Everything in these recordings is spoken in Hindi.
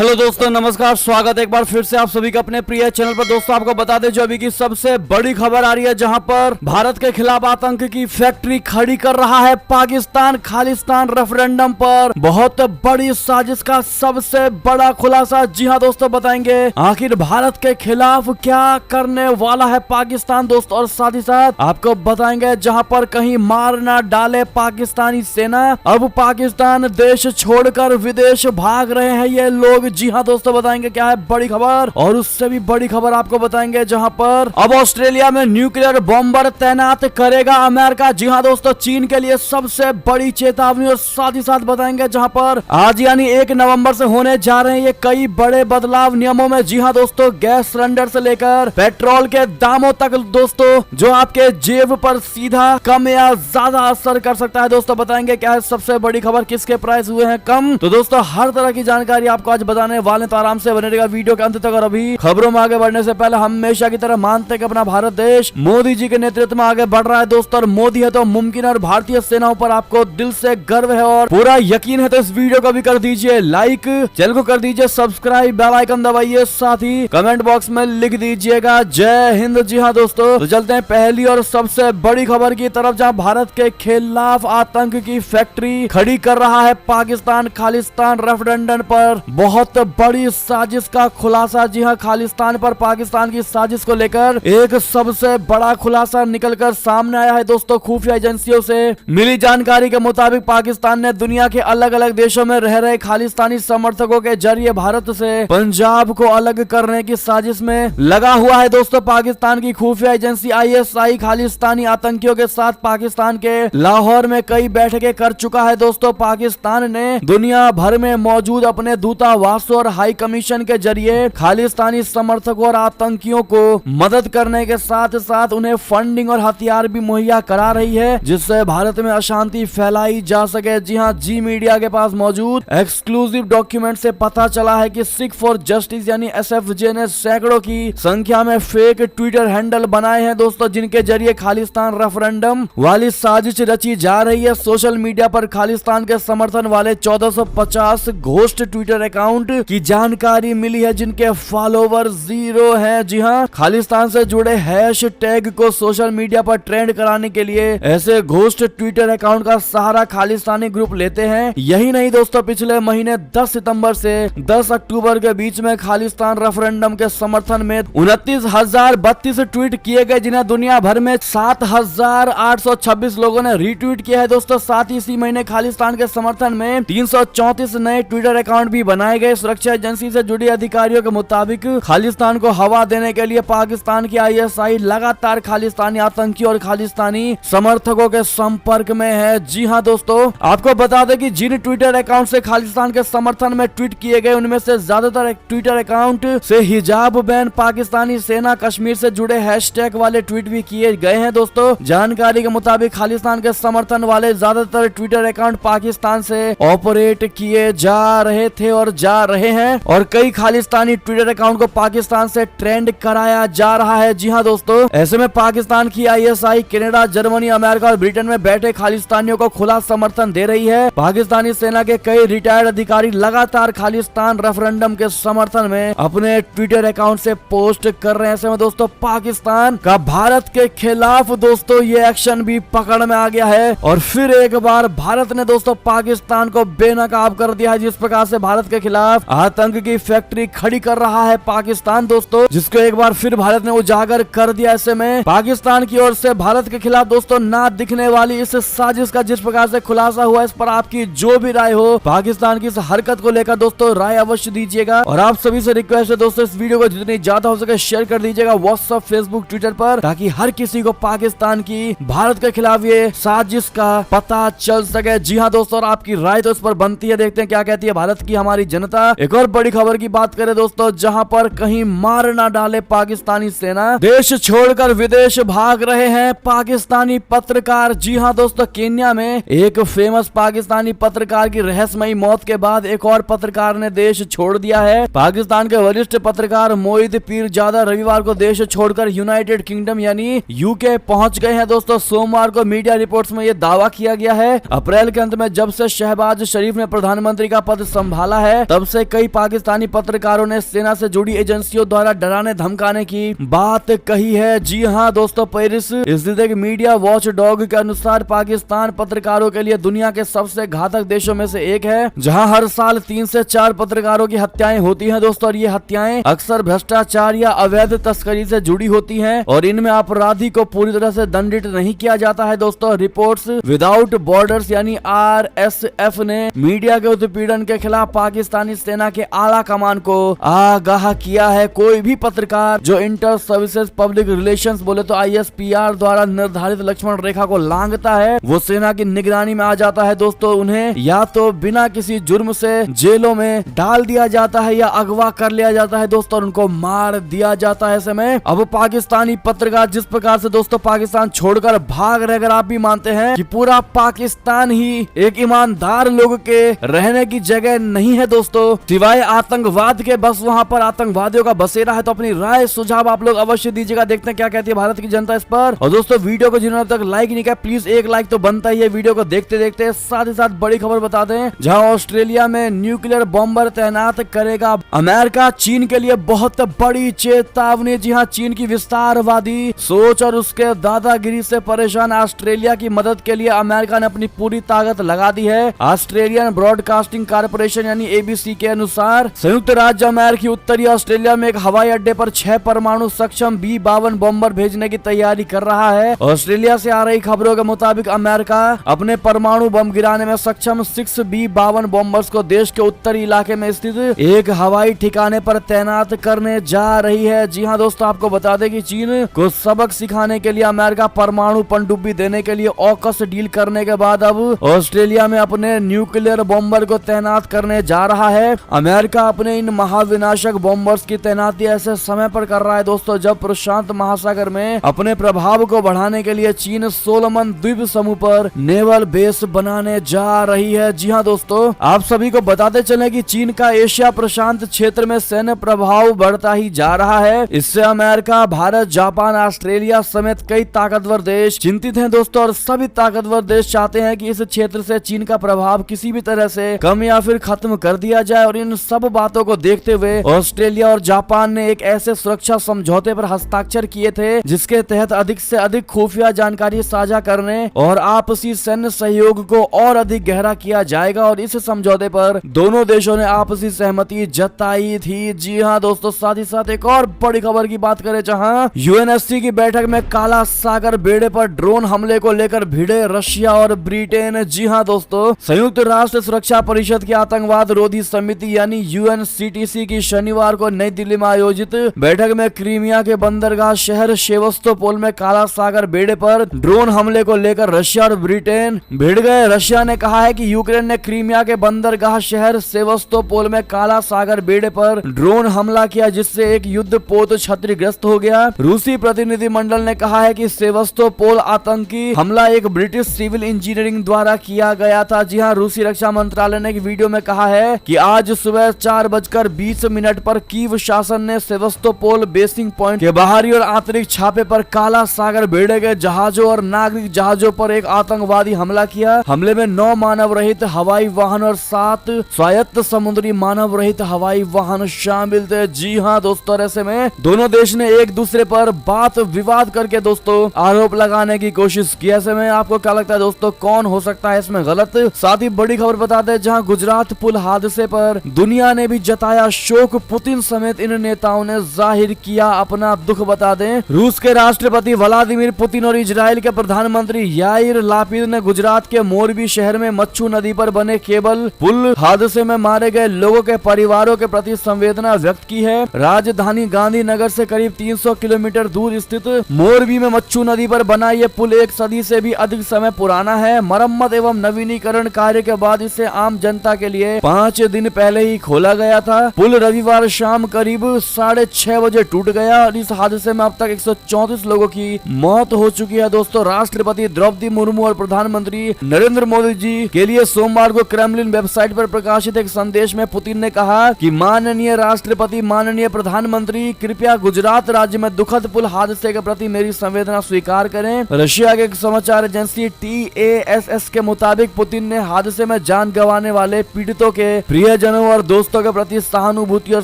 हेलो दोस्तों, नमस्कार। स्वागत है एक बार फिर से आप सभी का अपने प्रिय चैनल पर। दोस्तों आपको बता दें जो अभी की सबसे बड़ी खबर आ रही है, जहां पर भारत के खिलाफ आतंक की फैक्ट्री खड़ी कर रहा है पाकिस्तान। खालिस्तान रेफरेंडम पर बहुत बड़ी साजिश का सबसे बड़ा खुलासा। जी हां दोस्तों, बताएंगे आखिर भारत के खिलाफ क्या करने वाला है पाकिस्तान दोस्तों, और साथ ही साथ आपको बताएंगे जहां पर कहीं मार ना डाले पाकिस्तानी सेना, अब पाकिस्तान देश छोड़कर विदेश भाग रहे हैं ये लोग। जी हां दोस्तों, बताएंगे क्या है बड़ी खबर, और उससे भी बड़ी खबर आपको बताएंगे जहां पर अब ऑस्ट्रेलिया में न्यूक्लियर बॉम्बर तैनात करेगा अमेरिका। जी हां दोस्तों, चीन के लिए सबसे बड़ी चेतावनी, और साथ ही साथ बताएंगे जहां पर आज यानी 1 नवंबर से होने जा रहे हैं ये कई बड़े बदलाव नियमों में। जी हां दोस्तों, गैस सिलेंडर से लेकर पेट्रोल के दामों तक दोस्तों, जो आपके जेब पर सीधा कम या ज्यादा असर कर सकता है। दोस्तों बताएंगे क्या है सबसे बड़ी खबर, किसके प्राइस हुए हैं कम। तो दोस्तों हर तरह की जानकारी आपको आज बताने वाले, तो आराम से बने रहेगा वीडियो के अंत तक। और अभी खबरों में आगे बढ़ने से पहले हमेशा की तरह मानते हैं कि अपना भारत देश मोदी जी के नेतृत्व में आगे बढ़ रहा है दोस्तों, और मोदी है तो मुमकिन है, और भारतीय सेनाओं पर आपको दिल से गर्व है और पूरा यकीन है। तो इस वीडियो को भी कर दीजिए लाइक, चैनल को कर दीजिए सब्सक्राइब, बेल आइकन दबाइए, साथ ही कमेंट बॉक्स में लिख दीजिएगा जय हिंद। जी हाँ दोस्तों, तो चलते हैं पहली और सबसे बड़ी खबर की तरफ, जहाँ भारत के खिलाफ आतंक की फैक्ट्री खड़ी कर रहा है पाकिस्तान। खालिस्तान रेफरेंडम पर बहुत बड़ी साजिश का खुलासा। जी हां, खालिस्तान पर पाकिस्तान की साजिश को लेकर एक सबसे बड़ा खुलासा निकलकर सामने आया है दोस्तों। खुफिया एजेंसियों से मिली जानकारी के मुताबिक पाकिस्तान ने दुनिया के अलग अलग देशों में रह रहे खालिस्तानी समर्थकों के जरिए भारत से पंजाब को अलग करने की साजिश में लगा हुआ है दोस्तों। पाकिस्तान की खुफिया एजेंसी ISI खालिस्तानी आतंकियों के साथ पाकिस्तान के लाहौर में कई बैठकें कर चुका है दोस्तों। पाकिस्तान ने दुनिया भर में मौजूद अपने दूतावासों और हाई कमीशन के जरिए खालिस्तानी समर्थकों और आतंकियों को मदद करने के साथ साथ उन्हें फंडिंग और हथियार भी मुहैया करा रही है, जिससे भारत में अशांति फैलाई जा सके। जी हां, जी मीडिया के पास मौजूद एक्सक्लूसिव डॉक्यूमेंट से पता चला है कि सिख फॉर जस्टिस यानी SFJ ने सैकड़ों की संख्या में फेक ट्विटर हैंडल बनाए हैं दोस्तों, जिनके जरिए खालिस्तान रेफरेंडम वाली साजिश रची जा रही है। सोशल मीडिया पर खालिस्तान के समर्थन वाले 1450 घोस्ट ट्विटर अकाउंट की जानकारी मिली है, जिनके फॉलोवर 0 हैं। जी हां, खालिस्तान से जुड़े हैशटैग को सोशल मीडिया पर ट्रेंड कराने के लिए ऐसे घोस्ट ट्विटर अकाउंट का सहारा खालिस्तानी ग्रुप लेते हैं। यही नहीं दोस्तों, पिछले महीने 10 सितंबर से 10 अक्टूबर के बीच में खालिस्तान रेफरेंडम के समर्थन में 29,032 ट्वीट किए गए, जिन्हें दुनिया भर में 7,826 लोगों ने रीट्वीट किया है दोस्तों। साथ ही इसी महीने खालिस्तान के समर्थन में 334 नए ट्विटर अकाउंट भी बनाए गए। सुरक्षा एजेंसी से जुड़ी अधिकारियों के मुताबिक खालिस्तान को हवा देने के लिए पाकिस्तान की ISI लगातार खालिस्तानी आतंकी और खालिस्तानी समर्थकों के संपर्क में है। जी हां दोस्तों, आपको बता दें कि जिन ट्विटर अकाउंट से खालिस्तान के समर्थन में ट्वीट किए गए, उनमें से ज्यादातर ट्विटर अकाउंट से हिजाब बैन, पाकिस्तानी सेना, कश्मीर से जुड़े हैशटैग वाले ट्वीट भी किए गए हैं दोस्तों। जानकारी के मुताबिक खालिस्तान के समर्थन वाले ज्यादातर ट्विटर अकाउंट पाकिस्तान से ऑपरेट किए जा रहे थे और जा रहे हैं, और कई खालिस्तानी ट्विटर अकाउंट को पाकिस्तान से ट्रेंड कराया जा रहा है। जी हां दोस्तों, ऐसे में पाकिस्तान की ISI कनाडा, जर्मनी, अमेरिका और ब्रिटेन में बैठे खालिस्तानियों को खुला समर्थन दे रही है। पाकिस्तानी सेना के कई रिटायर्ड अधिकारी लगातार खालिस्तान रेफरेंडम के समर्थन में अपने ट्विटर अकाउंट से पोस्ट कर रहे हैं। ऐसे में दोस्तों पाकिस्तान का भारत के खिलाफ दोस्तों ये एक्शन भी पकड़ में आ गया है, और फिर एक बार भारत ने दोस्तों पाकिस्तान को बेनकाब कर दिया है। जिस प्रकार से भारत के खिलाफ आतंक की फैक्ट्री खड़ी कर रहा है पाकिस्तान दोस्तों, जिसको एक बार फिर भारत ने उजागर कर दिया। ऐसे में पाकिस्तान की ओर से भारत के खिलाफ दोस्तों ना दिखने वाली इस साजिश का जिस प्रकार से खुलासा हुआ, इस पर आपकी जो भी राय हो, पाकिस्तान की इस हरकत को लेकर दोस्तों राय अवश्य दीजिएगा। और आप सभी से रिक्वेस्ट है दोस्तों, इस वीडियो को जितनी ज्यादा हो सके शेयर कर दीजिएगा व्हाट्सएप, फेसबुक, ट्विटर पर, ताकि हर किसी को पाकिस्तान की भारत के खिलाफ ये साजिश का पता चल सके। जी हाँ दोस्तों, और आपकी राय तो इस पर बनती है, देखते हैं क्या कहती है भारत की हमारी जनता। एक और बड़ी खबर की बात करें दोस्तों, जहां पर कहीं मार ना डाले पाकिस्तानी सेना, देश छोड़कर विदेश भाग रहे हैं पाकिस्तानी पत्रकार। जी हां दोस्तों, केन्या में एक फेमस पाकिस्तानी पत्रकार की रहस्यमयी मौत के बाद एक और पत्रकार ने देश छोड़ दिया है। पाकिस्तान के वरिष्ठ पत्रकार मोईद पीरजादा रविवार को देश छोड़कर यूनाइटेड किंगडम यानी UK पहुंच गए हैं दोस्तों। सोमवार को मीडिया रिपोर्ट्स में यह दावा किया गया है, अप्रैल के अंत में जब से शहबाज शरीफ ने प्रधानमंत्री का पद संभाला है, तब से कई पाकिस्तानी पत्रकारों ने सेना से जुड़ी एजेंसियों द्वारा डराने धमकाने की बात कही है। जी हाँ दोस्तों, पेरिस स्थित मीडिया वॉच डॉग के अनुसार पाकिस्तान पत्रकारों के लिए दुनिया के सबसे घातक देशों में से एक है, जहां हर साल 3 से 4 पत्रकारों की हत्याएं होती हैं दोस्तों। और ये हत्याएं अक्सर भ्रष्टाचार या अवैध तस्करी से जुड़ी होती हैं और इनमें अपराधी को पूरी तरह से दंडित नहीं किया जाता है दोस्तों। रिपोर्ट्स विदाउट बॉर्डर्स यानी RSF ने मीडिया के उत्पीड़न के खिलाफ पाकिस्तानी सेना के आला कमान को आगाह किया है। कोई भी पत्रकार जो इंटर सर्विसेज पब्लिक रिलेशंस बोले तो ISPR द्वारा निर्धारित लक्ष्मण रेखा को लांघता है, वो सेना की निगरानी में आ जाता है दोस्तों। उन्हें या तो बिना किसी जुर्म से जेलों में डाल दिया जाता है या अगवा कर लिया जाता है दोस्तों और उनको मार दिया जाता है। समय अब पाकिस्तानी पत्रकार जिस प्रकार से दोस्तों पाकिस्तान छोड़कर भाग रहे, अगर आप भी मानते हैं कि पूरा पाकिस्तान ही एक ईमानदार लोग के रहने की जगह नहीं है दोस्तों, सिवाय आतंकवाद के, बस वहां पर आतंकवादियों का बसेरा है, तो अपनी राय सुझाव आप लोग अवश्य दीजिएगा। देखते हैं क्या कहती है भारत की जनता इस पर। और दोस्तों वीडियो को जिन्होंने अब तक लाइक नहीं किया, प्लीज एक लाइक तो बनता ही है वीडियो को देखते देखते। साथ ही साथ बड़ी खबर बता दें, जहां ऑस्ट्रेलिया में न्यूक्लियर बॉम्बर तैनात करेगा अमेरिका, चीन के लिए बहुत बड़ी चेतावनी। जी हां, चीन की विस्तारवादी सोच और उसके दादागिरी से परेशान ऑस्ट्रेलिया की मदद के लिए अमेरिका ने अपनी पूरी ताकत लगा दी है। ऑस्ट्रेलियन ब्रॉडकास्टिंग कॉर्पोरेशन यानी ABC के अनुसार संयुक्त राज्य अमेरिकी उत्तरी ऑस्ट्रेलिया में एक हवाई अड्डे पर 6 परमाणु सक्षम B-52 बॉम्बर भेजने की तैयारी कर रहा है। ऑस्ट्रेलिया से आ रही खबरों के मुताबिक अमेरिका अपने परमाणु बम गिराने में सक्षम 6 B-52 बॉम्बर्स को देश के उत्तरी इलाके में स्थित एक हवाई ठिकाने पर तैनात करने जा रही है। जी हाँ दोस्तों, आपको बता दें कि चीन को सबक सिखाने के लिए अमेरिका परमाणु पनडुब्बी देने के लिए ऑकस डील करने के बाद अब ऑस्ट्रेलिया में अपने न्यूक्लियर बॉम्बर को तैनात करने जा रहा है। अमेरिका अपने इन महाविनाशक बॉम्बर्स की तैनाती ऐसे समय पर कर रहा है दोस्तों जब प्रशांत महासागर में अपने प्रभाव को बढ़ाने के लिए चीन सोलोमन द्वीप समूह पर नेवल बेस बनाने जा रही है। जी हाँ दोस्तों, आप सभी को बताते चले कि चीन का एशिया प्रशांत क्षेत्र में सैन्य प्रभाव बढ़ता ही जा रहा है। इससे अमेरिका, भारत, जापान, ऑस्ट्रेलिया समेत कई ताकतवर देश चिंतित हैं दोस्तों और सभी ताकतवर देश चाहते हैं कि इस क्षेत्र से चीन का प्रभाव किसी भी तरह से कम या फिर खत्म कर दिया जाए। और इन सब बातों को देखते हुए ऑस्ट्रेलिया और जापान ने एक ऐसे सुरक्षा समझौते पर हस्ताक्षर किए थे जिसके तहत अधिक से अधिक खुफिया जानकारी साझा करने और आपसी सैन्य सहयोग को और अधिक गहरा किया जाएगा। और इस समझौते पर दोनों देशों ने आपसी सहमति जताई थी। जी हाँ दोस्तों, साथ ही साथ एक और बड़ी खबर की बात करें, जहां UNSC की बैठक में काला सागर बेड़े पर ड्रोन हमले को लेकर भिड़े रशिया और ब्रिटेन। जी हाँ दोस्तों, संयुक्त राष्ट्र सुरक्षा परिषद की आतंकवाद रोधी समिति यानी UNCTC की शनिवार को नई दिल्ली में आयोजित बैठक में क्रीमिया के बंदरगाह शहर सेवस्तोपोल में काला सागर बेड़े पर ड्रोन हमले को लेकर रशिया और ब्रिटेन भिड़ गए। रशिया ने कहा है कि यूक्रेन ने क्रीमिया के बंदरगाह शहर सेवस्तोपोल में काला सागर बेड़े पर ड्रोन हमला किया जिससे एक युद्ध पोत क्षतिग्रस्त हो गया। रूसी प्रतिनिधि मंडल ने कहा है कि सेवस्तोपोल आतंकी हमला एक ब्रिटिश सिविल इंजीनियरिंग द्वारा किया गया था। जी हाँ, रूसी रक्षा मंत्रालय ने एक वीडियो में कहा है कि आज सुबह 4:20 पर कीव शासन ने सेवस्तोपोल बेसिंग पॉइंट के बाहरी और आंतरिक छापे पर काला सागर बेड़े के जहाजों और नागरिक जहाजों पर एक आतंकवादी हमला किया। हमले में 9 मानव रहित हवाई वाहन और 7 स्वायत्त समुद्री मानव रहित हवाई वाहन शामिल थे। जी हाँ दोस्तों, ऐसे में दोनों देश ने एक दूसरे पर बात विवाद करके दोस्तों आरोप लगाने की कोशिश की। ऐसे में आपको क्या लगता है दोस्तों, कौन हो सकता है इसमें गलत? साथ ही बड़ी खबर बताते हैं, जहां गुजरात पुल हादसे पर दुनिया ने भी जताया शोक, पुतिन समेत इन नेताओं ने जाहिर किया अपना दुख। बता दें, रूस के राष्ट्रपति व्लादिमीर पुतिन और इजराइल के प्रधानमंत्री याइर लापिद ने गुजरात के मोरबी शहर में मच्छू नदी पर बने केबल पुल हादसे में मारे गए लोगों के परिवारों के प्रति संवेदना व्यक्त की है। राजधानी गांधीनगर से करीब 300 किलोमीटर दूर स्थित मोरबी में मच्छू नदी पर बना ये पुल 1 सदी से भी अधिक समय पुराना है। मरम्मत एवं नवीनीकरण कार्य के बाद इसे आम जनता के लिए 5 दिन पहले ही खोला गया था। पुल रविवार शाम करीब 6:30 बजे टूट गया और इस हादसे में अब तक 134 लोगों की मौत हो चुकी है। दोस्तों, राष्ट्रपति द्रौपदी मुर्मू और प्रधानमंत्री नरेंद्र मोदी जी के लिए सोमवार को क्रेमलिन वेबसाइट पर प्रकाशित एक संदेश में पुतिन ने कहा कि माननीय राष्ट्रपति, माननीय प्रधानमंत्री, कृपया गुजरात राज्य में दुखद पुल हादसे के प्रति मेरी संवेदना स्वीकार करें। रशिया के एक समाचार एजेंसी TASS के मुताबिक पुतिन ने हादसे में जान गंवाने वाले पीड़ितों के प्रिय प्रियजनों और दोस्तों के प्रति सहानुभूति और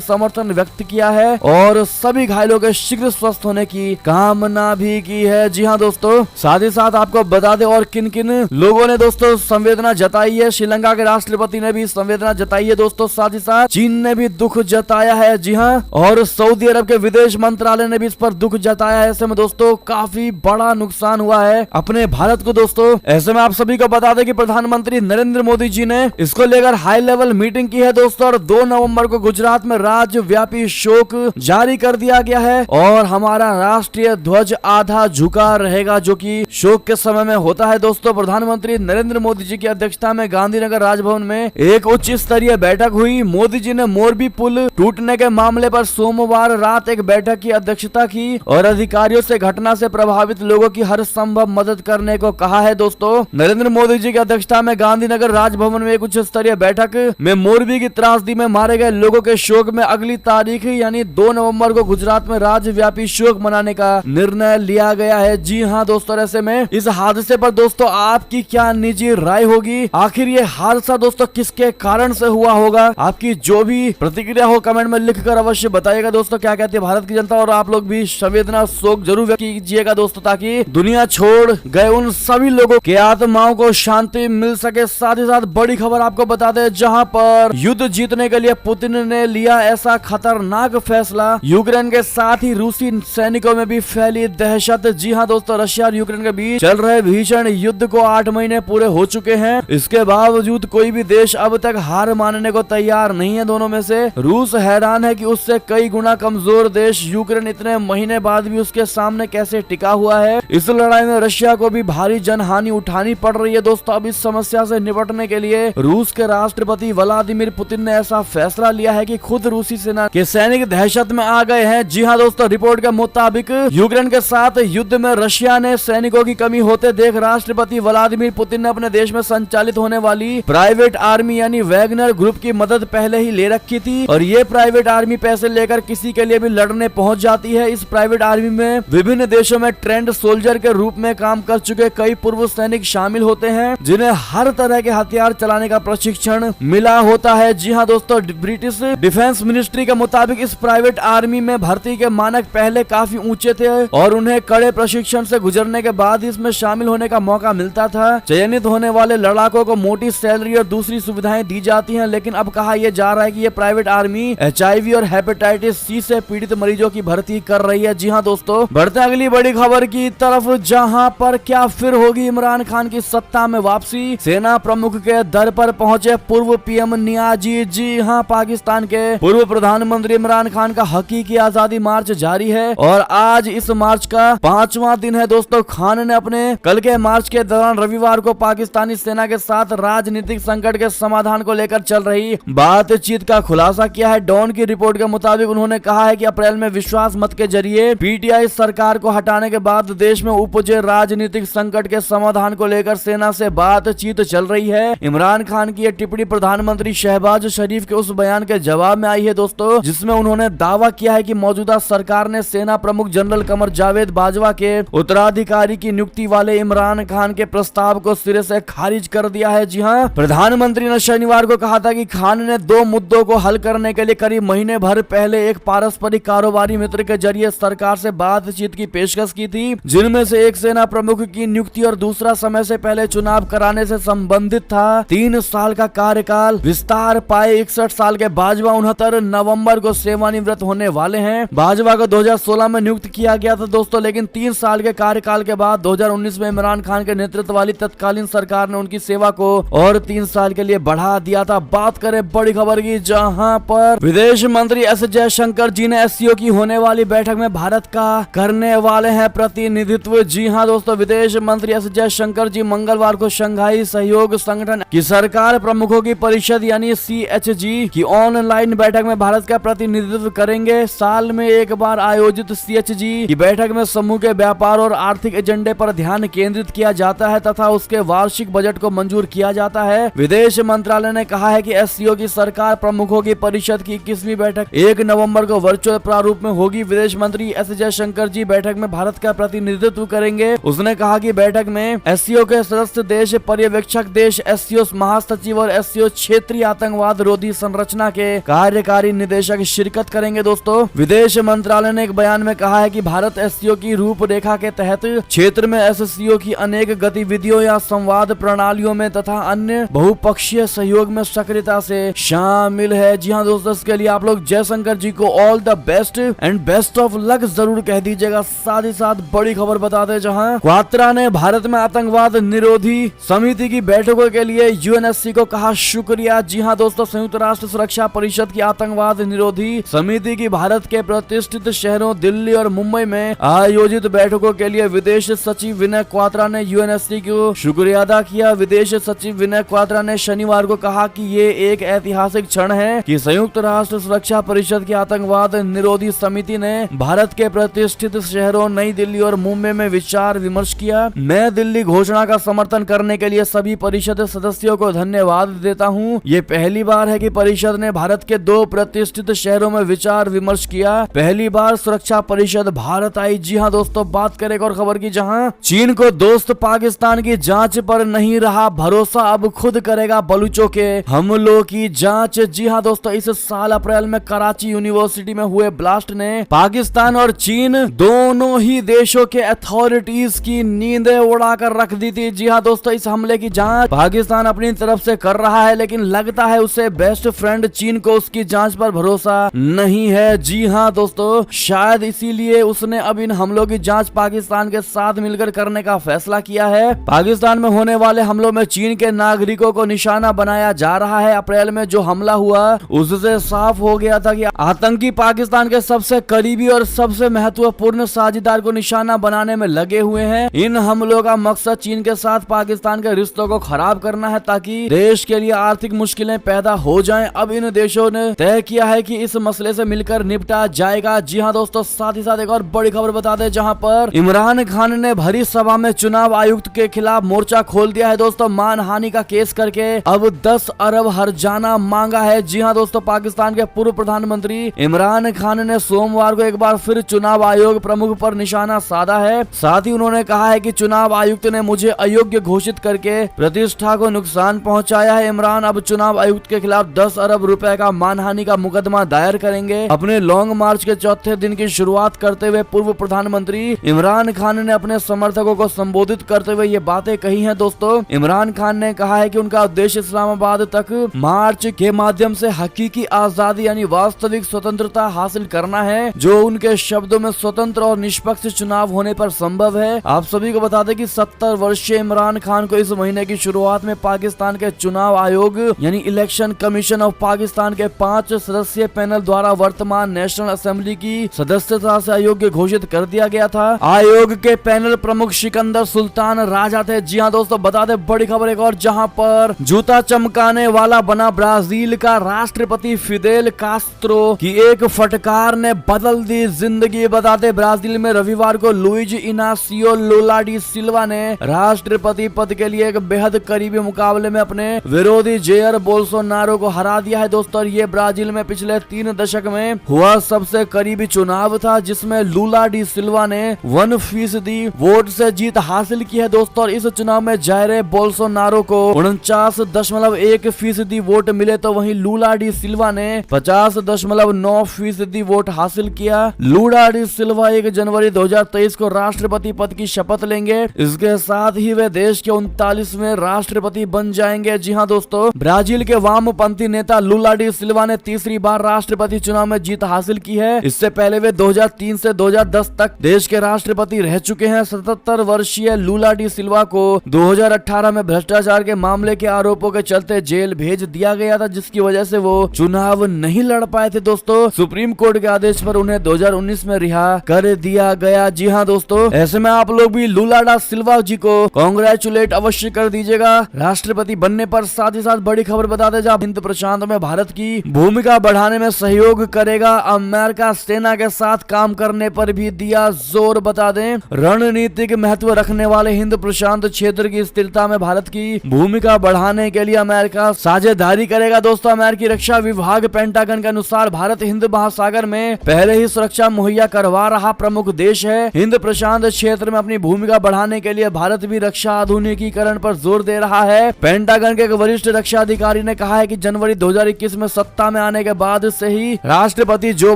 समर्थन व्यक्त किया है और सभी घायलों के शीघ्र स्वस्थ होने की कामना भी की है। जी हाँ दोस्तों, साथ ही साथ आपको बता दें और किन किन लोगों ने दोस्तों संवेदना जताई है। श्रीलंका के राष्ट्रपति ने भी संवेदना जताई है दोस्तों, साथ ही साथ चीन ने भी दुख जताया है। जी हाँ, और सऊदी अरब के विदेश मंत्रालय ने भी इस पर दुख जताया है। ऐसे में दोस्तों काफी बड़ा नुकसान हुआ है अपने भारत को दोस्तों। ऐसे में आप सभी को बता दें कि प्रधानमंत्री नरेंद्र मोदी जी ने इसको लेकर हाई लेवल मीटिंग की है दोस्तों, और 2 नवंबर को गुजरात में राज्यव्यापी शोक जारी कर दिया गया है और हमारा राष्ट्रीय ध्वज आधा झुका रहेगा, जो कि शोक के समय में होता है दोस्तों। प्रधानमंत्री नरेंद्र मोदी जी की अध्यक्षता में गांधीनगर राजभवन में एक उच्च स्तरीय बैठक हुई। मोदी जी ने मोरबी पुल टूटने के मामले पर सोमवार रात एक बैठक की अध्यक्षता की और अधिकारियों से घटना से प्रभावित लोगों की हर संभव मदद करने को कहा है दोस्तों। नरेंद्र मोदी जी की अध्यक्षता में गांधीनगर राजभवन में एक उच्च स्तरीय बैठक में मोरबी की त्रासदी में मारे गए लोगों के शोक में अगली तारीख यानी 2 नवंबर को गुजरात में राज्यव्यापी शोक मनाने का निर्णय लिया गया है। जी हाँ दोस्तों, ऐसे में इस हादसे पर दोस्तों आपकी क्या निजी राय होगी? आखिर ये हादसा दोस्तों किसके कारण से हुआ होगा? आपकी जो भी प्रतिक्रिया हो कमेंट में लिखकर अवश्य बताइएगा दोस्तों। क्या कहती है भारत की जनता, और आप लोग भी संवेदना शोक जरूर व्यक्त कीजिएगा दोस्तों, ताकि दुनिया छोड़ गए उन सभी लोगों के आत्माओं को शांति मिल सके। साथ ही साथ बड़ी खबर आपको बता दें, जहां पर युद्ध जीतने के लिए पुतिन ने लिया ऐसा खतरनाक फैसला, यूक्रेन के साथ ही रूसी सैनिकों में भी फैली दहशत। जी हाँ दोस्तों, रशिया और यूक्रेन के बीच चल रहे भीषण युद्ध को 8 महीने पूरे हो चुके हैं। इसके बावजूद कोई भी देश अब तक हार मानने को तैयार नहीं है। दोनों में से रूस हैरान है कि उससे कई गुना कमजोर देश यूक्रेन इतने महीने बाद भी उसके सामने कैसे टिका हुआ है। इस लड़ाई में रशिया को भी भारी जनहानि उठानी पड़ रही है दोस्तों। अब इस समस्या से निपटने के लिए रूस के राष्ट्रपति व्लादिमीर पुतिन ने ऐसा फैसला लिया है कि खुद रूसी सेना के सैनिक दहशत में आ गए हैं। जी हाँ दोस्तों, रिपोर्ट के मुताबिक यूक्रेन के साथ युद्ध में रशिया ने सैनिकों की कमी होते देख राष्ट्रपति व्लादिमीर पुतिन ने अपने देश में संचालित होने वाली प्राइवेट आर्मी यानी वैगनर ग्रुप की मदद पहले ही ले रखी थी, और ये प्राइवेट आर्मी पैसे लेकर किसी के लिए भी लड़ने पहुंच जाती है। इस प्राइवेट आर्मी में विभिन्न देशों में ट्रेंड सोल्जर के रूप में काम कर चुके कई पूर्व सैनिक शामिल होते हैं, जिन्हें हर तरह के हथियार चलाने का प्रशिक्षण मिला होता है। जी हाँ दोस्तों, ब्रिटिश डिफेंस मिनिस्ट्री के मुताबिक इस प्राइवेट आर्मी में भर्ती के मानक पहले काफी ऊंचे थे और उन्हें कड़े प्रशिक्षण से गुजरने के बाद इसमें शामिल होने का मौका मिलता था। चयनित होने वाले लड़ाकों को मोटी सैलरी और दूसरी सुविधाएं दी जाती हैं, लेकिन अब कहा यह जा रहा है कि ये प्राइवेट आर्मी HIV और हेपेटाइटिस C से पीड़ित मरीजों की भर्ती कर रही है। जी हाँ दोस्तों, बढ़ते अगली बड़ी खबर की तरफ, जहां पर क्या फिर होगी इमरान खान की सत्ता में वापसी। सेना प्रमुख के दर पर पहुंचे पूर्व PM नियाजी। जी हाँ, पाकिस्तान के पूर्व प्रधानमंत्री इमरान खान का हकीकी आजादी मार्च जारी है और आज इस मार्च का 5वां दिन है दोस्तों। खान ने अपने कल के मार्च के दौरान रविवार को पाकिस्तानी सेना के साथ राजनीतिक संकट के समाधान को लेकर चल रही बातचीत का खुलासा किया है। डॉन की रिपोर्ट के मुताबिक उन्होंने कहा है कि अप्रैल में विश्वास मत के जरिए PTI सरकार को हटाने के बाद देश में उपजे राजनीतिक संकट के समाधान को लेकर सेना से बातचीत चल रही है। इमरान खान की यह टिप्पणी प्रधानमंत्री शहबाज शरीफ के उस बयान के जवाब में आई है दोस्तों, जिसमें उन्होंने दावा किया है कि मौजूदा सरकार ने सेना प्रमुख जनरल कमर जावेद बाजवा के उत्तराधिकारी की नियुक्ति वाले इमरान खान के प्रस्ताव को सिरे से खारिज कर दिया है। जी हाँ, प्रधानमंत्री ने शनिवार को कहा था कि खान ने 2 मुद्दों को हल करने के लिए करीब महीने भर पहले एक पारस्परिक कारोबारी मित्र के जरिए सरकार से बातचीत की पेशकश की थी, जिनमें से एक सेना प्रमुख की नियुक्ति और दूसरा समय से पहले चुनाव कराने से संबंधित था। 3 साल का कार्यकाल विस्तार पाए 61 साल के बाजवा 69 नवंबर को सेवानिवृत्त होने वाले हैं। बाजवा को 2016 में नियुक्त किया गया था दोस्तों, लेकिन 3 साल के कार्यकाल के बाद 2019 में इमरान खान के नेतृत्व वाली तत्कालीन सरकार ने उनकी सेवा को और 3 साल के लिए बढ़ा दिया था। बात करें बड़ी खबर की, जहां पर विदेश मंत्री एस जयशंकर जी ने SCO की होने वाली बैठक में भारत का करने वाले हैं प्रतिनिधित्व। जी हाँ दोस्तों, विदेश मंत्री एस जयशंकर जी मंगलवार को शंघाई सहयोग संगठन की सरकार प्रमुखों की परिषद यानी CHG की ऑनलाइन बैठक में भारत का प्रतिनिधित्व करेंगे। साल में एक बार आयोजित CHG की बैठक में समूह के व्यापार और आर्थिक एजेंडे पर ध्यान केंद्रित किया जाता है तथा उसके वार्षिक बजट को मंजूर किया जाता है। विदेश मंत्रालय ने कहा है कि SCO की सरकार प्रमुखों की परिषद की 21वीं बैठक 1 नवंबर को वर्चुअल प्रारूप में होगी। विदेश मंत्री एस जयशंकर जी बैठक में भारत का प्रतिनिधित्व करेंगे। उसने कहा कि बैठक में SCO के सदस्य देश, पर्यवेक्षक देश, SCO महासचिव और SCO क्षेत्रीय आतंकवाद रोधी संरचना के कार्यकारी निदेशक शिरकत करेंगे। दोस्तों, विदेश मंत्रालय ने एक बयान में कहा है कि भारत एससीओ की रूपरेखा के तहत क्षेत्र में एससीओ की अनेक गतिविधियों या संवाद प्रणालियों में तथा अन्य बहुपक्षीय सहयोग में सक्रियता से शामिल है। जी हाँ दोस्तों, इसके लिए आप लोग जयशंकर जी को all the best and best of luck जरूर कह दीजिएगा। साथ ही साथ बड़ी खबर बता दें, जहां क्वात्रा ने भारत में आतंकवाद निरोधी समिति की बैठकों के लिए यूएनएससी को कहा शुक्रिया। जी हाँ दोस्तों, संयुक्त राष्ट्र सुरक्षा परिषद की आतंकवाद निरोधी समिति की भारत के प्रतिष्ठित शहरों दिल्ली और मुंबई में आयोजित बैठकों के लिए विदेश सचिव विनय क्वात्रा ने यूएनएससी को शुक्रिया अदा किया। विदेश सचिव विनय क्वात्रा ने शनिवार को कहा कि ये एक ऐतिहासिक क्षण है कि संयुक्त राष्ट्र सुरक्षा परिषद की आतंकवाद निरोधी समिति ने भारत के प्रतिष्ठित शहरों नई दिल्ली और मुंबई में विचार विमर्श किया। मैं दिल्ली घोषणा का समर्थन करने के लिए सभी परिषद सदस्यों को धन्यवाद देता हूं। ये पहली बार है कि परिषद ने भारत के 2 प्रतिष्ठित शहरों में विचार विमर्श किया। पहली बार सुरक्षा परिषद भारत आई। जी हाँ दोस्तों, बात करें एक और खबर की, जहां चीन को दोस्त पाकिस्तान की जांच पर नहीं रहा भरोसा, अब खुद करेगा बलूचों के हमलों की जांच। जी हाँ दोस्तों, इस साल अप्रैल में कराची यूनिवर्सिटी में हुए ब्लास्ट ने पाकिस्तान और चीन दोनों ही देशों के अथॉरिटीज की नींदें उड़ाकर रख दी थी। जी हाँ दोस्तों, इस हमले की जांच पाकिस्तान अपनी तरफ से कर रहा है, लेकिन लगता है उसे बेस्ट फ्रेंड चीन को उसकी जांच पर भरोसा नहीं है। जी हाँ दोस्तों, शायद इसीलिए उसने अब इन हमलों की जांच पाकिस्तान के साथ मिलकर करने का फैसला किया है। पाकिस्तान में होने वाले हमलों में चीन के नागरिकों को निशाना बनाया जा रहा है। अप्रैल में जो हमला हुआ उससे साफ हो गया था कि आतंकी पाकिस्तान के सबसे करीबी और सबसे महत्वपूर्ण साझेदार को निशाना बनाने में लगे हुए हैं। इन हमलों का मकसद चीन के साथ पाकिस्तान के रिश्तों को खराब करना है ताकि देश के लिए आर्थिक मुश्किलें पैदा हो जाएं। अब इन देशों ने तय किया है कि इस मसले से मिलकर निपटा जाएगा। जी हाँ दोस्तों, साथ ही साथ एक और बड़ी खबर बता दें, जहां पर इमरान खान ने भरी सभा में चुनाव आयुक्त के खिलाफ मोर्चा खोल दिया है। दोस्तों, मानहानि का केस करके अब 10 अरब हर्जाना मांगा है। जी हाँ दोस्तों, पाकिस्तान के पूर्व प्रधानमंत्री इमरान खान ने सोमवार को एक बार फिर चुनाव आयोग प्रमुख पर निशाना साधा है। साथ ही उन्होंने कहा है कि चुनाव आयुक्त ने मुझे अयोग्य घोषित करके प्रतिष्ठा को नुकसान पहुंचाया है। इमरान अब चुनाव आयुक्त के खिलाफ 10 अरब रुपए का मानहानि का मुकदमा दायर करेंगे। अपने लॉन्ग मार्च के चौथे दिन की शुरुआत करते हुए पूर्व प्रधानमंत्री इमरान खान ने अपने समर्थकों को संबोधित करते हुए ये बातें कही हैं। दोस्तों, इमरान खान ने कहा है कि उनका उद्देश्य इस्लामाबाद तक मार्च के माध्यम से हकीकी आजादी यानी वास्तविक स्वतंत्रता हासिल करना है, जो उनके शब्दों में स्वतंत्र और निष्पक्ष चुनाव होने पर संभव है। आप सभी को बता दें कि 70 वर्षीय इमरान खान को इस महीने की शुरुआत में पाकिस्तान के चुनाव आयोग यानी इलेक्शन कमीशन ऑफ पाकिस्तान के 5 सदस्यीय पैनल द्वारा वर्तमान नेशनल असेंबली की सदस्यता से अयोग्य घोषित कर दिया गया था। आयोग के पैनल प्रमुख सिकंदर सुल्तान राजा थे। जी हाँ दोस्तों, बता दें बड़ी खबर एक और, जहां पर जूता चमकाने वाला बना ब्राजील का राष्ट्रपति फिदेल कास्त्रो की एक फटकार ने बदल दी जिंदगी। बताते ब्राजील में रविवार को लुइज इनासियो लुला डी सिल्वा ने राष्ट्रपति पद के लिए एक बेहद करीबी मुकाबले में अपने विरोधी जेयर बोल्सोनारो को हरा दिया है। दोस्तों, ये ब्राजील में पिछले 3 दशक में हुआ सबसे करीबी चुनाव था, जिसमें लुला डी सिल्वा ने 1% वोट से जीत हासिल की है। दोस्तों, इस चुनाव में जायरे बोल्सोनारो को 49.1% वोट मिले, तो वहीं लुला डी सिल्वा ने 50.9% वोट हासिल किया। लुला डी सिल्वा 1 जनवरी 2023 को राष्ट्रपति पद की शपथ लेंगे। इसके साथ ही वे देश के 39वें राष्ट्रपति बन जाएंगे। जी हाँ दोस्तों, ब्राजील के वामपंथी नेता लुला डी सिल्वा ने तीसरी बार राष्ट्रपति चुनाव में जीत हासिल की है। इससे पहले वे 2003 से 2010 तक देश के राष्ट्रपति रह चुके हैं। 77 वर्षीय लुला डी सिल्वा को 2018 में भ्रष्टाचार के मामले के आरोपों के चलते जेल भेज दिया गया था, जिसकी वजह से वो चुनाव नहीं लड़ पाए थे। दोस्तों, सुप्रीम कोर्ट के आदेश पर उन्हें 2019 में रिहा कर दिया गया। जी हाँ दोस्तों, ऐसे में आप लोग भी लुला डी सिल्वा जी को कांग्रेचुलेट अवश्य कर दीजिएगा राष्ट्रपति बनने पर। साथ ही साथ बड़ी खबर बता दें, जहां हिंद प्रशांत में भारत की भूमिका बढ़ाने में सहयोग करेगा। अमेरिका सेना के साथ काम करने पर भी दिया जोर। बता दें, रणनीतिक महत्व रखने वाले हिंद प्रशांत क्षेत्र की स्थिरता में भारत की भूमिका बढ़ाने के लिए अमेरिका साझेदारी करेगा। दोस्तों, अमेरिकी रक्षा विभाग पेंटागन के अनुसार भारत हिंद महासागर में पहले ही सुरक्षा मुहैया करवा रहा प्रमुख देश है। हिंद प्रशांत क्षेत्र में अपनी भूमिका बढ़ाने के लिए भारत भी रक्षा आधुनिकीकरण पर जोर दे रहा है। पेंटागन के एक वरिष्ठ रक्षा अधिकारी ने कहा है कि जनवरी 2021 में सत्ता में आने के बाद से ही राष्ट्रपति जो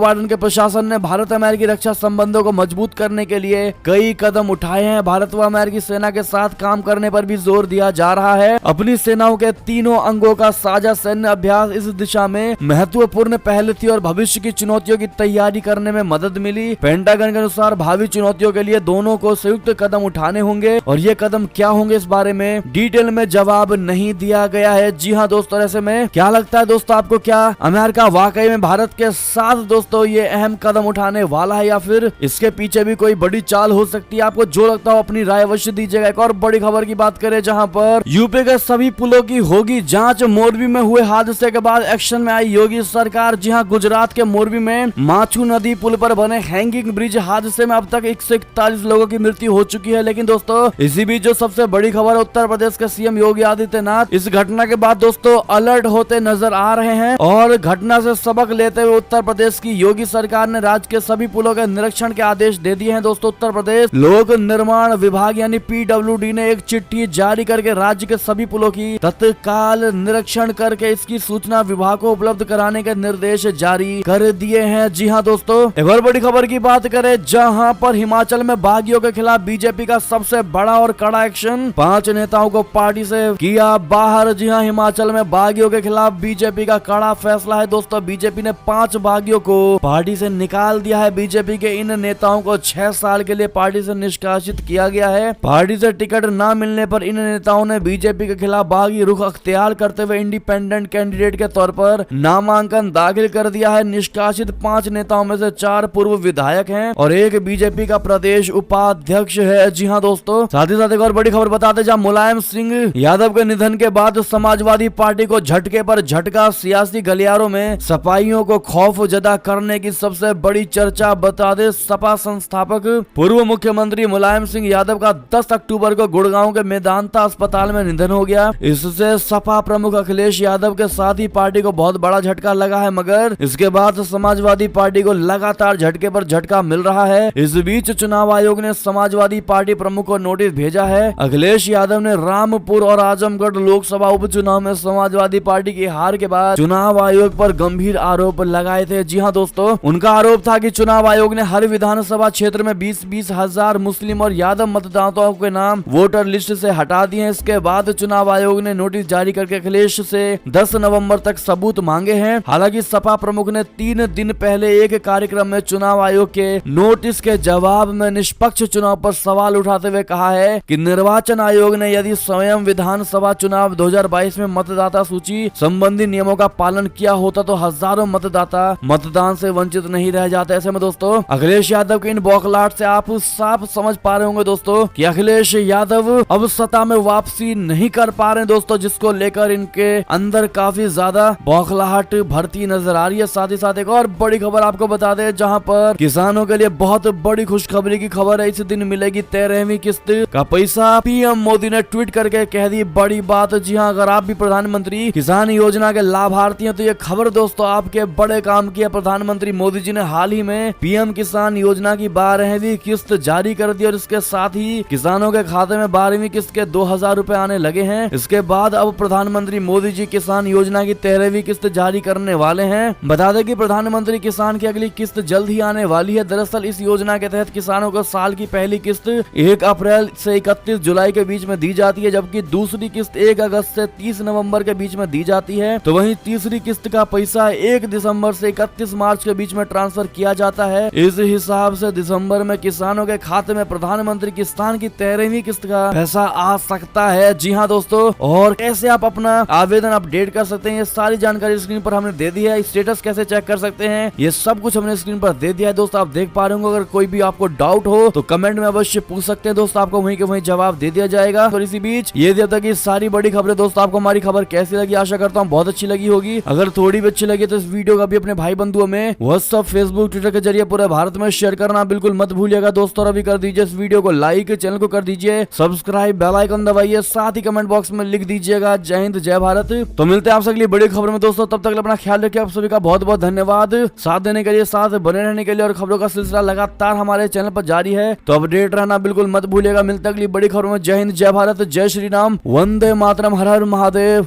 बाइडेन के प्रशासन ने भारत अमेरिकी रक्षा संबंधों को मजबूत करने के लिए कई कदम उठाए हैं। भारत व अमेरिकी सेना के साथ काम करने पर भी जोर दिया जा रहा है। अपनी सेनाओं के तीनों अंगों का साझा सैन्य अभ्यास इस दिशा में महत्वपूर्ण पहल थी और भविष्य की चुनौतियों की तैयारी करने में मदद मिली। पेंटागन के अनुसार भावी चुनौतियों के लिए दोनों को संयुक्त कदम उठाने होंगे और ये कदम क्या होंगे इस बारे में डिटेल में जवाब नहीं दिया गया है। जी हाँ दोस्तों, ऐसे में क्या लगता है दोस्तों आपको, क्या अमेरिका वाकई में भारत के साथ दोस्तों ये अहम कदम उठाने वाला है या फिर इसके पीछे भी कोई बड़ी चाल हो सकती है? आपको जो लगता हो अपनी राय अवश्य दीजिएगा। एक और बड़ी खबर की बात करें जहां पर यूपी के सभी पुलों की होगी जांच। मोरबी में हुए हादसे के बाद एक्शन में आई योगी सरकार। जी हां, गुजरात के मोरबी में माछू नदी पुल पर बने हैंगिंग ब्रिज हादसे में अब तक 141 लोगों की मृत्यु हो चुकी है। लेकिन दोस्तों इसी बीच जो सबसे बड़ी खबर उत्तर प्रदेश के सीएम योगी आदित्यनाथ इस घटना के बाद दोस्तों अलर्ट होते नजर आ रहे हैं और घटना से सबक लेते हुए उत्तर प्रदेश की योगी सरकार ने राज्य के सभी पुलों के निरीक्षण के आदेश दे दिए हैं। दोस्तों उत्तर प्रदेश लोक निर्माण विभाग यानी PWD ने एक चिट्ठी जारी करके राज्य के सभी पुलों की तत्काल निरीक्षण करके इसकी सूचना विभाग को उपलब्ध कराने के निर्देश जारी कर दिए हैं। जी हां दोस्तों, एक और बड़ी खबर की बात करें जहां पर हिमाचल में बागियों के खिलाफ बीजेपी का सबसे बड़ा और कड़ा एक्शन। 5 नेताओं को पार्टी से किया बाहर। जी हां, हिमाचल में बागियों के खिलाफ बीजेपी का कड़ा फैसला है। दोस्तों बीजेपी ने 5 बागियों को पार्टी से निकाल दिया है। बीजेपी के इन नेताओं को 6 साल के लिए पार्टी से निष्कासित किया गया है। पार्टी से टिकट न मिलने पर इन नेताओं ने बीजेपी के खिलाफ बागी रुख अख्तियार करते हुए इंडिपेंडेंट कैंडिडेट के तौर पर नामांकन दाखिल कर दिया है। निष्कासित 5 नेताओं में से 4 पूर्व विधायक हैं और 1 बीजेपी का प्रदेश उपाध्यक्ष है। जी हाँ दोस्तों, साथ ही साथ एक और बड़ी खबर बताते जहाँ मुलायम सिंह यादव के निधन के बाद समाजवादी पार्टी को झटके पर झटका। सियासी गलियारों में सपाइयों को खौफ जदा करने की सबसे बड़ी चर्चा। बता दे सपा संस्थापक पूर्व मुख्यमंत्री मुलायम सिंह यादव का 10 अक्टूबर को गुड़गांव के मेदांता अस्पताल में निधन हो गया। इससे सपा प्रमुख अखिलेश यादव के साथ ही पार्टी को बहुत बड़ा झटका लगा है, मगर इसके बाद समाजवादी पार्टी को लगातार झटके पर झटका मिल रहा है। इस बीच चुनाव आयोग ने समाजवादी पार्टी प्रमुख को नोटिस भेजा है। अखिलेश यादव ने रामपुर और आजमगढ़ लोकसभा उपचुनाव में समाजवादी पार्टी की हार के बाद चुनाव आयोग पर गंभीर आरोप लगाए थे। जी हाँ दोस्तों, उनका आरोप था कि चुनाव आयोग ने हर विधानसभा क्षेत्र में 20-20 हजार मुस्लिम और यादव मतदाताओं के नाम वोटर लिस्ट से हटा दिए। इसके बाद चुनाव आयोग ने नोटिस जारी करके अखिलेश से 10 नवंबर तक सबूत मांगे हैं। हालांकि सपा प्रमुख ने 3 दिन पहले एक कार्यक्रम में चुनाव आयोग के नोटिस के जवाब में निष्पक्ष चुनाव पर सवाल उठाते हुए कहा है कि निर्वाचन आयोग ने यदि स्वयं विधानसभा चुनाव 2022 में मतदाता सूची संबंधी नियमों का पालन किया होता तो हजारों मतदाता मतदान से वंचित नहीं रह जाते। ऐसे में दोस्तों अखिलेश यादव के इन बौखलाहट से आप साफ समझ पा रहे होंगे दोस्तों कि अखिलेश यादव अब सत्ता में वापसी नहीं कर पा रहे दोस्तों, जिसको लेकर इनके अंदर काफी ज्यादा बौखलाहट भरती नजर आ रही है। साथ ही साथ एक और बड़ी खबर आपको बता दें जहां पर किसानों के लिए बहुत बड़ी खुशखबरी की खबर है। इस दिन मिलेगी 13वीं किस्त का पैसा। पीएम मोदी ने ट्वीट करके कह दी बड़ी बात। जी हाँ, अगर आप भी प्रधानमंत्री किसान योजना के लाभार्थी हैं तो ये खबर दोस्तों आपके बड़े काम की है। प्रधानमंत्री मोदी जी ने हाल ही में पीएम किसान योजना की 12वीं किस्त जारी कर दी और इसके साथ ही किसानों के खाते में 12वीं किस्त के 2000 रुपए आने लगे हैं। इसके बाद अब प्रधानमंत्री मोदी जी किसान योजना की 13वीं किस्त जारी करने वाले हैं। बता दें कि प्रधानमंत्री किसान की अगली किस्त जल्द ही आने वाली है। दरअसल इस योजना के तहत किसानों को साल की पहली किस्त 1 अप्रैल से 31 जुलाई के बीच में दी जाती है, जबकि दूसरी किस्त 1 अगस्त से 30 नवंबर के बीच में दी जाती है। तो वहीं तीसरी किस्त का पैसा 1 दिसंबर से 31 मार्च के बीच में ट्रांसफर किया जाता है। इस हिसाब से दिसंबर में किसानों के खाते में प्रधानमंत्री किसान की 13वीं किस्त का पैसा आ सकता है। जी हाँ दोस्तों, और कैसे आप अपना आवेदन अपडेट कर सकते हैं ये सारी जानकारी स्क्रीन पर हमने दे दी है। स्टेटस कैसे चेक कर सकते हैं ये सब कुछ हमने स्क्रीन पर दे दिया है दोस्तों, आप देख पा रहे होंगे। अगर कोई भी आपको डाउट हो तो कमेंट में अवश्य पूछ सकते हैं दोस्तों, आपको वहीं के वहीं जवाब दे दिया जाएगा। और इसी बीच ये जब तक सारी बड़ी खबरें दोस्तों आपको हमारी खबर कैसी लगी, आशा करता हूँ बहुत अच्छी लगी होगी। अगर थोड़ी भी अच्छी लगी तो इस वीडियो का भी अपने भाई बंधुओं में व्हाट्सएप, फेसबुक, ट्विटर के जरिए पूरे भारत में शेयर करना बिल्कुल मत भूलिएगा दोस्तों। और अभी कर दीजिए इस वीडियो को लाइक, चैनल को कर दीजिए सब्सक्राइब, बेल आइकन दबाइए, साथ ही कमेंट बॉक्स में लिख दीजिएगा जय हिंद जय भारत। तो मिलते हैं आप सबके लिए बड़ी खबर में दोस्तों, तब तक अपना ख्याल रखिए। आप सभी का बहुत बहुत धन्यवाद साथ देने के लिए, साथ बने रहने के लिए। और खबरों का सिलसिला लगातार हमारे चैनल पर जारी है, तो अपडेट रहना बिल्कुल मत भूलिएगा। मिलते हैं अगली बड़ी खबरों में। जय हिंद जय भारत, जय श्री राम, वंदे मातरम, हर हर महादेव।